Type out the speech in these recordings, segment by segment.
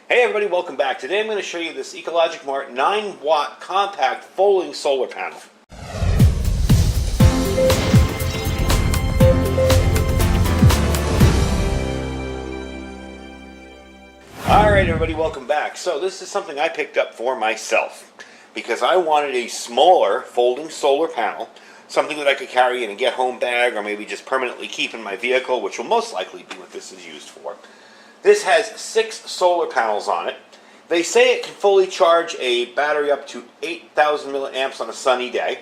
Hey everybody, welcome back. Today I'm going to show you this Ecologic Mart 9-watt compact folding solar panel. Alright everybody, welcome back. So this is something I picked up for myself because I wanted a smaller folding solar panel, something that I could carry in a get-home bag or maybe just permanently keep in my vehicle, which will most likely be what this is used for. This has 6 solar panels on it. They say it can fully charge a battery up to 8,000 milliamps on a sunny day,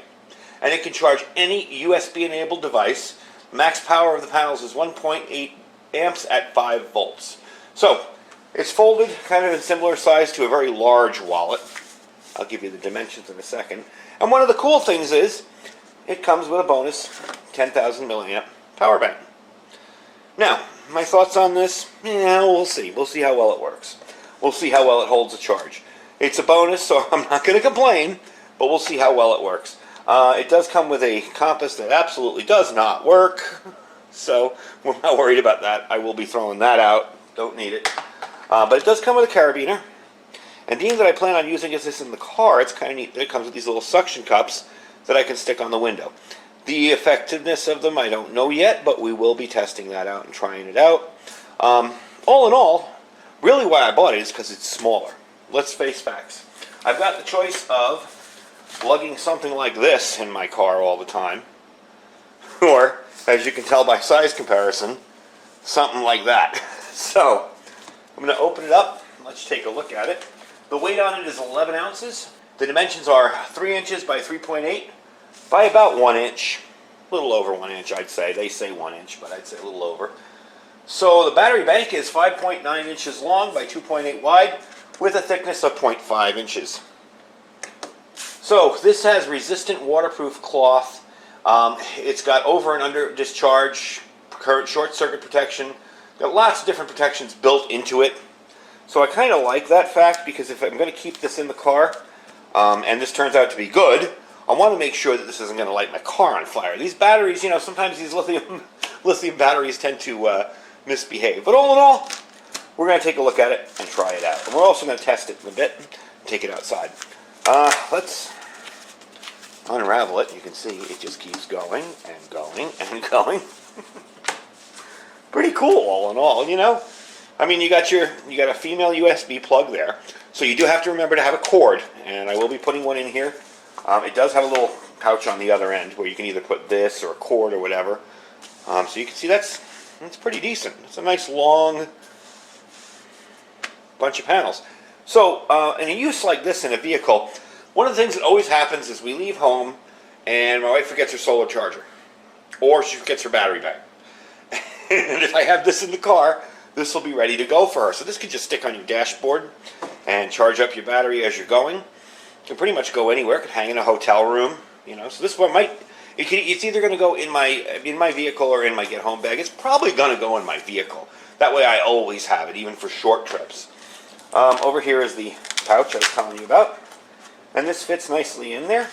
and it can charge any USB-enabled device. Max power of the panels is 1.8 amps at 5 volts. So, it's folded kind of in similar size to a very large wallet. I'll give you the dimensions in a second. And one of the cool things is, it comes with a bonus 10,000 milliamp power bank. Now, my thoughts on this? Yeah, we'll see. We'll see how well it works. We'll see how well it holds a charge. It's a bonus, so I'm not going to complain, but we'll see how well it works. It does come with a compass that absolutely does not work, so we're not worried about that. I will be throwing that out. Don't need it. But it does come with a carabiner. And being that I plan on using this in the car, it's kind of neat that it comes with these little suction cups that I can stick on the window. The effectiveness of them I don't know yet, but we will be testing that out and trying it out. All in all, really why I bought it is because it's smaller. Let's face facts. I've got the choice of lugging something like this in my car all the time, or, as you can tell by size comparison, something like that. So, I'm going to open it up. Let's take a look at it. The weight on it is 11 ounces. The dimensions are 3 inches by 3.8 by about 1 inch. A little over 1 inch, I'd say. They say 1 inch, but I'd say a little over. So the battery bank is 5.9 inches long by 2.8 wide with a thickness of 0.5 inches. So this has resistant waterproof cloth. It's got over and under discharge, current short circuit protection. Got lots of different protections built into it. So I kind of like that fact because if I'm going to keep this in the car, and this turns out to be good, I want to make sure that this isn't going to light my car on fire. These batteries, you know, sometimes these lithium batteries tend to misbehave. But all in all, we're going to take a look at it and try it out. And we're also going to test it in a bit and take it outside. Let's unravel it. You can see it just keeps going and going and going. Pretty cool, all in all, you know. I mean, you got a female USB plug there, so you do have to remember to have a cord, and I will be putting one in here. It does have a little pouch on the other end where you can either put this or a cord or whatever. So you can see that's pretty decent. It's a nice long bunch of panels. So in a use like this in a vehicle, one of the things that always happens is we leave home and my wife forgets her solar charger, or she forgets her battery bank. And if I have this in the car, this will be ready to go for her. So this could just stick on your dashboard and charge up your battery as you're going. It can pretty much go anywhere. It could hang in a hotel room, you know. So this one it's either going to go in my vehicle or in my get-home bag. It's probably going to go in my vehicle. That way I always have it, even for short trips. Over here is the pouch I was telling you about. And this fits nicely in there.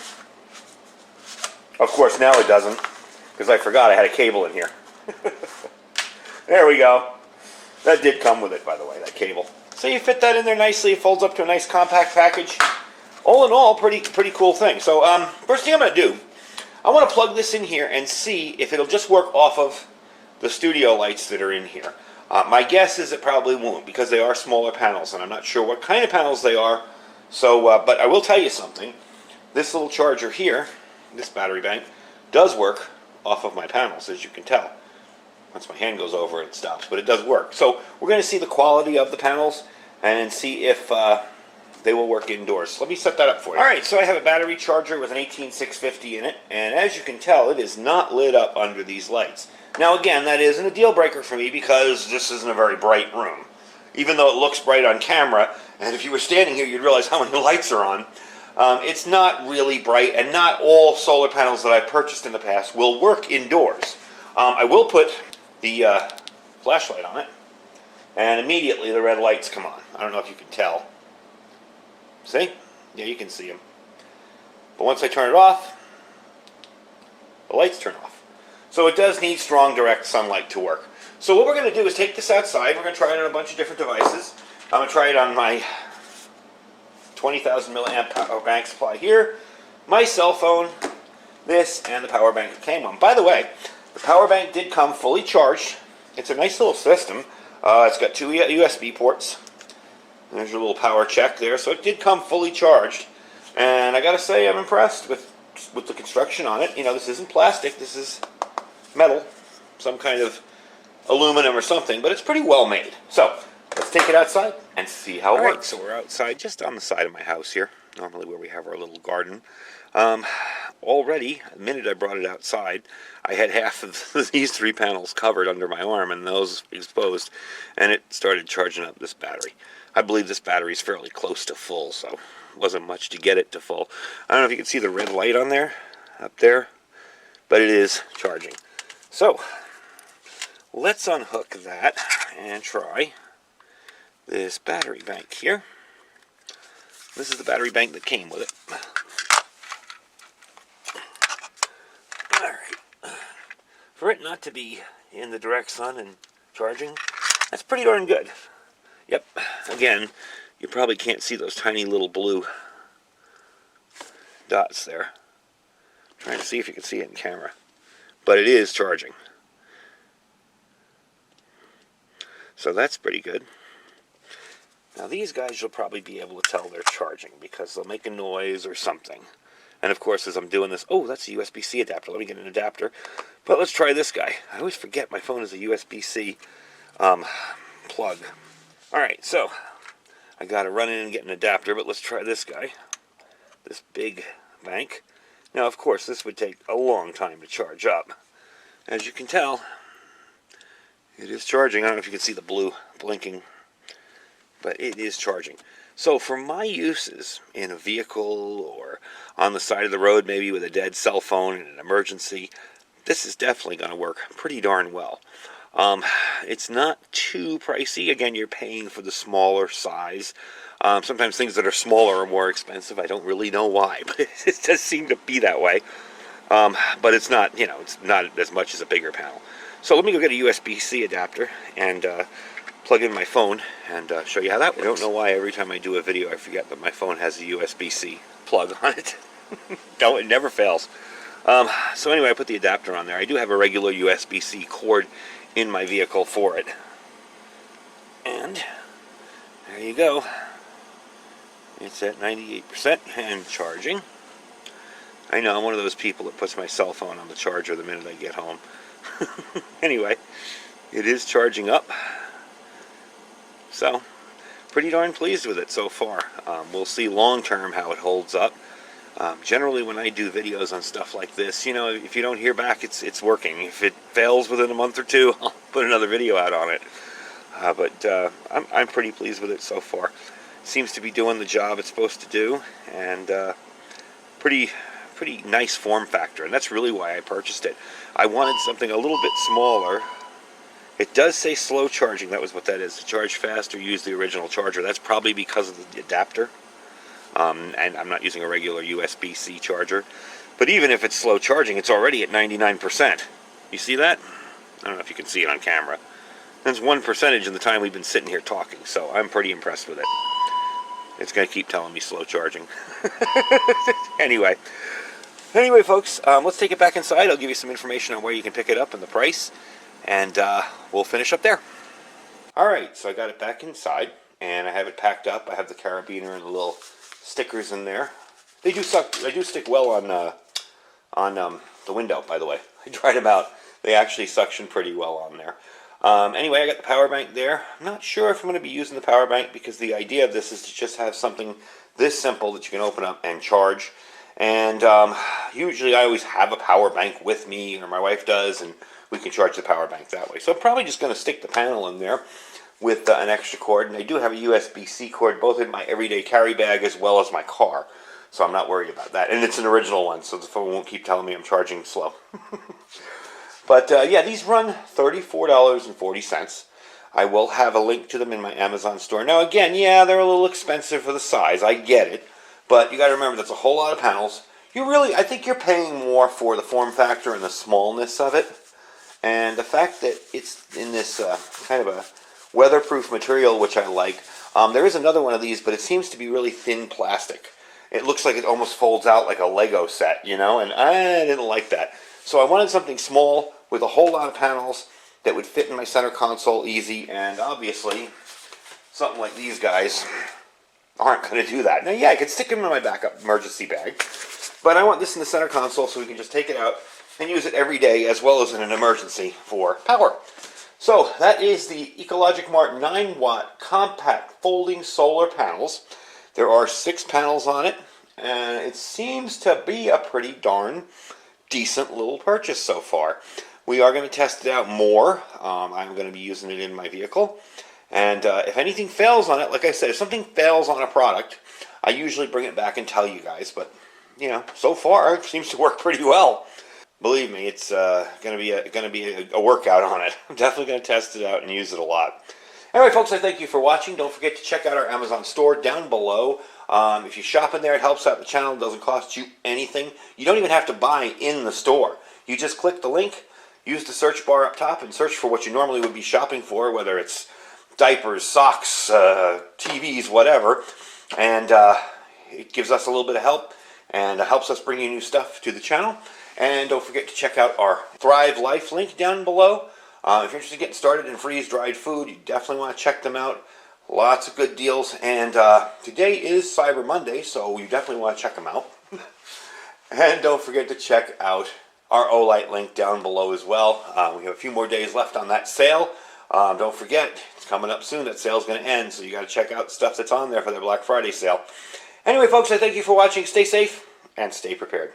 Of course, now it doesn't, because I forgot I had a cable in here. There we go. That did come with it, by the way, that cable. So you fit that in there nicely. It folds up to a nice compact package. All in all, pretty cool thing. So first thing I'm going to do, I want to plug this in here and see if it'll just work off of the studio lights that are in here. My guess is it probably won't because they are smaller panels, and I'm not sure what kind of panels they are. So, but I will tell you something. This little charger here, this battery bank, does work off of my panels, as you can tell. Once my hand goes over, it stops, but it does work. So we're going to see the quality of the panels and see if they will work indoors. So let me set that up for you. Alright, so I have a battery charger with an 18650 in it, and as you can tell, it is not lit up under these lights. Now again, that isn't a deal breaker for me because this isn't a very bright room. Even though it looks bright on camera, and if you were standing here, you'd realize how many lights are on. It's not really bright, and not all solar panels that I've purchased in the past will work indoors. I will put the flashlight on it, and immediately the red lights come on. I don't know if you can tell. See? Yeah, you can see them. But once I turn it off, the lights turn off. So it does need strong direct sunlight to work. So what we're going to do is take this outside. We're going to try it on a bunch of different devices. I'm going to try it on my 20,000 milliamp power bank supply here, my cell phone, this, and the power bank it came on. By the way, the power bank did come fully charged. It's a nice little system. It's got 2 USB ports. There's your little power check there. So it did come fully charged. And I gotta say, I'm impressed with the construction on it. You know, this isn't plastic. This is metal. Some kind of aluminum or something. But it's pretty well made. So let's take it outside and see how it works. So we're outside, just on the side of my house here. Normally where we have our little garden. Already, the minute I brought it outside, I had half of these 3 panels covered under my arm and those exposed, and it started charging up this battery. I believe this battery is fairly close to full, so it wasn't much to get it to full. I don't know if you can see the red light on there, up there, but it is charging. So, let's unhook that and try this battery bank here. This is the battery bank that came with it. Alright. For it not to be in the direct sun and charging, that's pretty darn good. Yep. Again, you probably can't see those tiny little blue dots there. I'm trying to see if you can see it in camera. But it is charging. So that's pretty good. Now these guys you'll probably be able to tell they're charging because they'll make a noise or something. And of course as I'm doing this, oh, that's a USB-C adapter. Let me get an adapter. But let's try this guy. I always forget my phone is a USB-C plug. Alright, so I gotta run in and get an adapter, but let's try this guy. This big bank. Now of course this would take a long time to charge up. As you can tell, it is charging. I don't know if you can see the blue blinking, but it is charging. So for my uses in a vehicle or on the side of the road, maybe with a dead cell phone in an emergency, this is definitely going to work pretty darn well. It's not too pricey. Again, you're paying for the smaller size. Sometimes things that are smaller are more expensive. I don't really know why, but it does seem to be that way. But it's not, you know, it's not as much as a bigger panel. So let me go get a USB-C adapter and plug in my phone and show you how that works. I don't know why every time I do a video I forget that my phone has a USB-C plug on it. No, it never fails. So anyway, I put the adapter on there. I do have a regular USB-C cord in my vehicle for it. And there you go. It's at 98% and charging. I know, I'm one of those people that puts my cell phone on the charger the minute I get home. Anyway, it is charging up. So, pretty darn pleased with it so far. We'll see long term how it holds up. Generally when I do videos on stuff like this, you know, if you don't hear back, it's working. If it fails within a month or two, I'll put another video out on it. But I'm pretty pleased with it so far. Seems to be doing the job it's supposed to do, and pretty nice form factor, and that's really why I purchased it. I wanted something a little bit smaller. It does say slow charging. That was what that is. To charge fast or use the original charger. That's probably because of the adapter. And I'm not using a regular USB-C charger. But even if it's slow charging, it's already at 99%. You see that? I don't know if you can see it on camera. That's 1% in the time we've been sitting here talking, so I'm pretty impressed with it. It's going to keep telling me slow charging. Anyway, folks, let's take it back inside. I'll give you some information on where you can pick it up and the price, and we'll finish up there. Alright, so I got it back inside, and I have it packed up. I have the carabiner and the little stickers in there. They do stick well on the window, by the way. I tried them out. They actually suction pretty well on there. Anyway, I got the power bank there. I'm not sure if I'm going to be using the power bank because the idea of this is to just have something this simple that you can open up and charge. And usually I always have a power bank with me, or my wife does, and we can charge the power bank that way. So I'm probably just going to stick the panel in there with an extra cord. And I do have a USB-C cord both in my everyday carry bag as well as my car. So I'm not worried about that. And it's an original one, so the phone won't keep telling me I'm charging slow. But yeah, these run $34.40. I will have a link to them in my Amazon store. Now again, yeah, they're a little expensive for the size. I get it. But you got to remember, that's a whole lot of panels. I think you're paying more for the form factor and the smallness of it. And the fact that it's in this kind of a weatherproof material, which I like. There is another one of these, but it seems to be really thin plastic. It looks like it almost folds out like a Lego set, you know, and I didn't like that. So I wanted something small with a whole lot of panels that would fit in my center console easy, and obviously something like these guys aren't going to do that. Now, yeah, I could stick them in my backup emergency bag, but I want this in the center console so we can just take it out and use it every day as well as in an emergency for power. So that is the Ecologic Mart 9-watt compact folding solar panels. There are 6 panels on it, and it seems to be a pretty darn decent little purchase so far. We are going to test it out more. I'm going to be using it in my vehicle. And if anything fails on it, like I said, if something fails on a product, I usually bring it back and tell you guys. But, you know, so far it seems to work pretty well. Believe me, it's going to be a workout on it. I'm definitely going to test it out and use it a lot. Anyway, folks, I thank you for watching. Don't forget to check out our Amazon store down below. If you shop in there, it helps out the channel. It doesn't cost you anything. You don't even have to buy in the store. You just click the link, use the search bar up top, and search for what you normally would be shopping for, whether it's diapers, socks, TVs, whatever. And it gives us a little bit of help and helps us bring you new stuff to the channel. And don't forget to check out our Thrive Life link down below. If you're interested in getting started in freeze-dried food, you definitely want to check them out. Lots of good deals. And today is Cyber Monday, so you definitely want to check them out. And don't forget to check out our Olight link down below as well. We have a few more days left on that sale. Don't forget, it's coming up soon. That sale's going to end, so you got to check out stuff that's on there for the Black Friday sale. Anyway, folks, I thank you for watching. Stay safe and stay prepared.